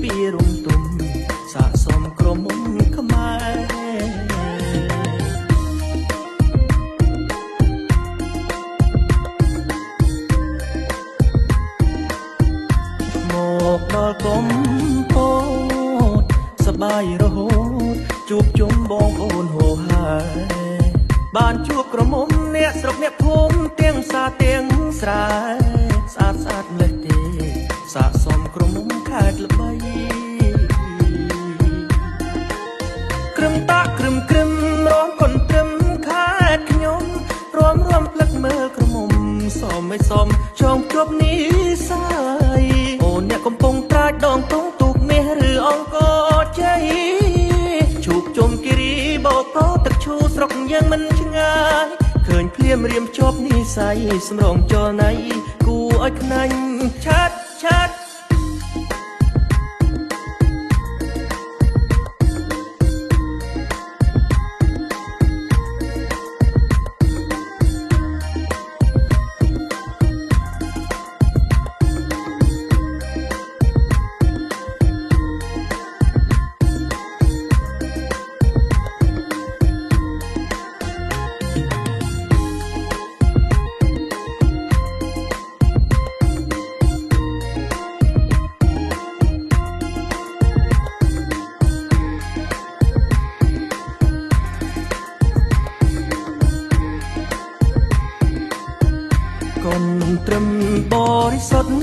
ពីរំទុំស័កសមក្រមុំខ្មែរមកដល់កំពតសបាយរហូតជួបជុំបងប្អូនហូរហើយបានជួបក្រមុំអ្នកស្រុកអ្នកភូមិទាំងផ្សារទាំងស្រែស្អាតស្អាតម្លេះទេស័កសមក្រមុំខេត្តល្បីក្រឹមតាក្រឹមក្រឹមរំកុនត្រឹមខេត្តខ្ញុំរួមផ្លឹកមើលក្រមុំសមមិនសមចងជប់នេះសាយអូនអ្នកកំពុងត្រាចដងទងទូកមាសឬអង្គរជ័យជួបជុំគិរីបោកទឹកឈូស្រុកយើងមិនឆ្ងាយឃើញភ្លាមរៀមជាប់និស័យសម្រងចលណៃគួរឲ្យខ្នាញ់ឆាត់ឆាត់កូនត្រឹមបរិសុទ្ធ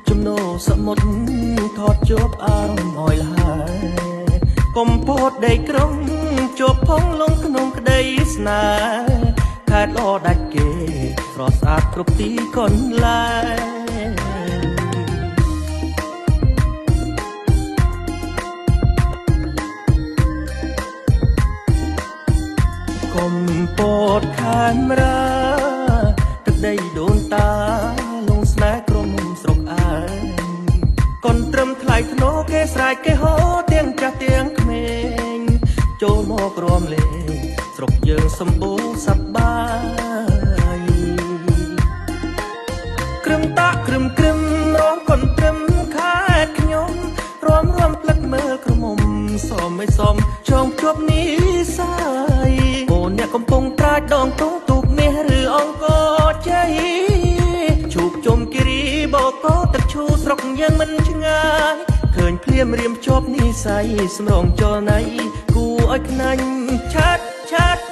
ចំណោសមុទ្រថតជាប់អារម្មណ៍អយលហើកំពតដីក្រុងជាប់ផងលងក្នុងក្តីស្នេហ៍ខេត្តល្អដាច់គេស្រស់ស្អាតគ្រប់ទីកន្លែងកំពតខានរាដីដូនតាលងស្នេហ៍ក្រុមស្រុកអើកូនត្រឹមថ្លៃធ្នូគេស្រែកគេហោទាំងចាស់ទាំងក្មេងចូលមករំលេងស្រុកយើងសម្បូរសប្បាយក្រឹមតាក្រឹមក្រឹមរងកូនត្រឹមខេត្តខ្ញុំរួមផ្លឹកមើលក្រមុំសមមិនសមចងជាប់និស័យអូនអ្នកកំពុងត្រាចដងទងទូកមាសឬអង្គរជ័យជួបជុំគិរីបោកទឹកឈូស្រុកយើងមិនឆ្ងាយឃើញភ្លាមរៀមជាប់និស័យសម្រងចលណៃគួរឲ្យខ្នាញ់ឆាត់ឆាត់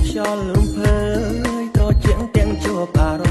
ខ្យល់រំភើយត្រជាក់ទាំងជាប់អារ